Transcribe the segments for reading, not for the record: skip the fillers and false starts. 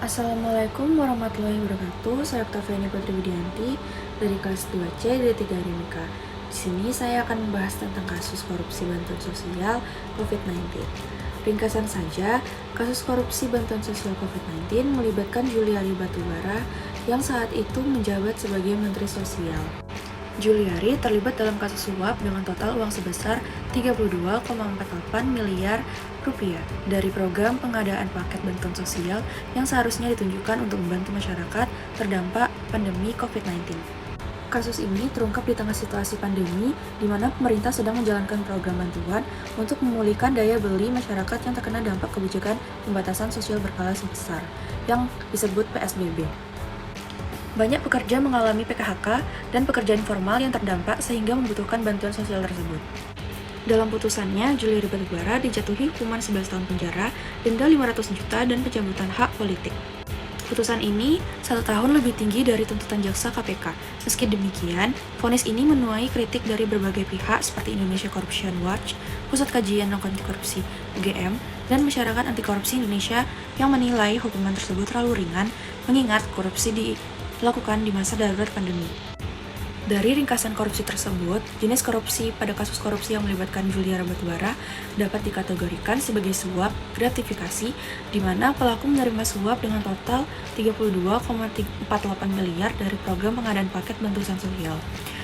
Assalamualaikum warahmatullahi wabarakatuh. Saya Oktaviani Putri Widianti dari kelas 2C D3 Rimika. Di sini saya akan membahas tentang kasus korupsi bantuan sosial COVID-19. Ringkasan saja, kasus korupsi bantuan sosial COVID-19 melibatkan Juliari Batubara yang saat itu menjabat sebagai Menteri Sosial. Juliari terlibat dalam kasus suap dengan total uang sebesar 32,48 miliar rupiah dari program pengadaan paket bantuan sosial yang seharusnya ditunjukkan untuk membantu masyarakat terdampak pandemi COVID-19. Kasus ini terungkap di tengah situasi pandemi di mana pemerintah sedang menjalankan program bantuan untuk memulihkan daya beli masyarakat yang terkena dampak kebijakan pembatasan sosial berskala besar yang disebut PSBB. Banyak pekerja mengalami PKHK dan pekerjaan informal yang terdampak sehingga membutuhkan bantuan sosial tersebut. Dalam putusannya, Juliari Batubara dijatuhi hukuman 11 tahun penjara, denda 500 juta, dan pencabutan hak politik. Putusan ini 1 tahun lebih tinggi dari tuntutan jaksa KPK. Meski demikian, vonis ini menuai kritik dari berbagai pihak seperti Indonesia Corruption Watch, Pusat Kajian Anti Korupsi (UGM), dan Masyarakat Anti Korupsi Indonesia yang menilai hukuman tersebut terlalu ringan mengingat korupsi dilakukan di masa darurat pandemi. Dari ringkasan korupsi tersebut, jenis korupsi pada kasus korupsi yang melibatkan Juliari Batubara dapat dikategorikan sebagai suap gratifikasi, di mana pelaku menerima suap dengan total 32,48 miliar dari program pengadaan paket bantuan sosial.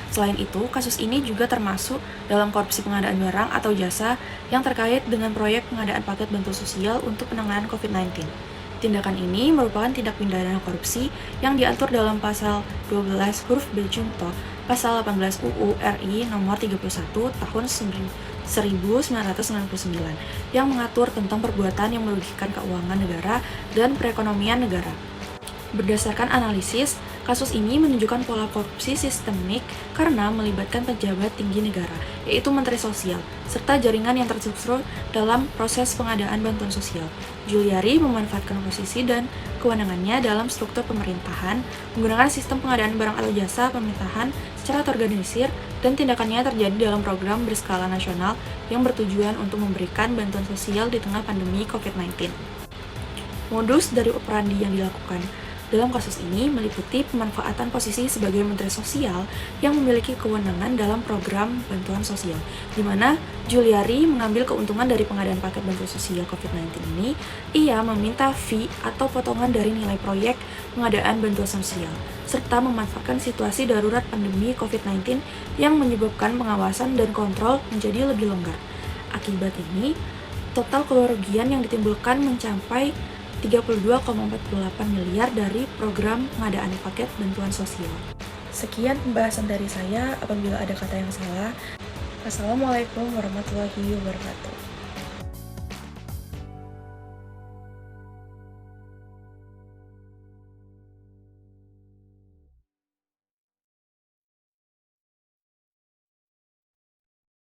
Selain itu, kasus ini juga termasuk dalam korupsi pengadaan barang atau jasa yang terkait dengan proyek pengadaan paket bantuan sosial untuk penanganan COVID-19. Tindakan ini merupakan tindak pidana korupsi yang diatur dalam pasal 12 huruf B junto pasal 18 UU RI nomor 31 tahun 1999 yang mengatur tentang perbuatan yang merugikan keuangan negara dan perekonomian negara. Berdasarkan analisis, kasus ini menunjukkan pola korupsi sistemik karena melibatkan pejabat tinggi negara, yaitu Menteri Sosial, serta jaringan yang terstruktur dalam proses pengadaan bantuan sosial. Juliari memanfaatkan posisi dan kewenangannya dalam struktur pemerintahan, menggunakan sistem pengadaan barang atau jasa pemerintahan secara terorganisir, dan tindakannya terjadi dalam program berskala nasional yang bertujuan untuk memberikan bantuan sosial di tengah pandemi COVID-19. Modus dari operandi yang dilakukan dalam kasus ini meliputi pemanfaatan posisi sebagai Menteri Sosial yang memiliki kewenangan dalam program bantuan sosial, di mana Juliari mengambil keuntungan dari pengadaan paket bantuan sosial COVID-19 ini. Ia meminta fee atau potongan dari nilai proyek pengadaan bantuan sosial, serta memanfaatkan situasi darurat pandemi COVID-19 yang menyebabkan pengawasan dan kontrol menjadi lebih longgar. Akibat ini, total kerugian yang ditimbulkan mencapai 32,48 miliar dari program pengadaan paket bantuan sosial. Sekian pembahasan dari saya. Apabila ada kata yang salah, Assalamualaikum warahmatullahi wabarakatuh.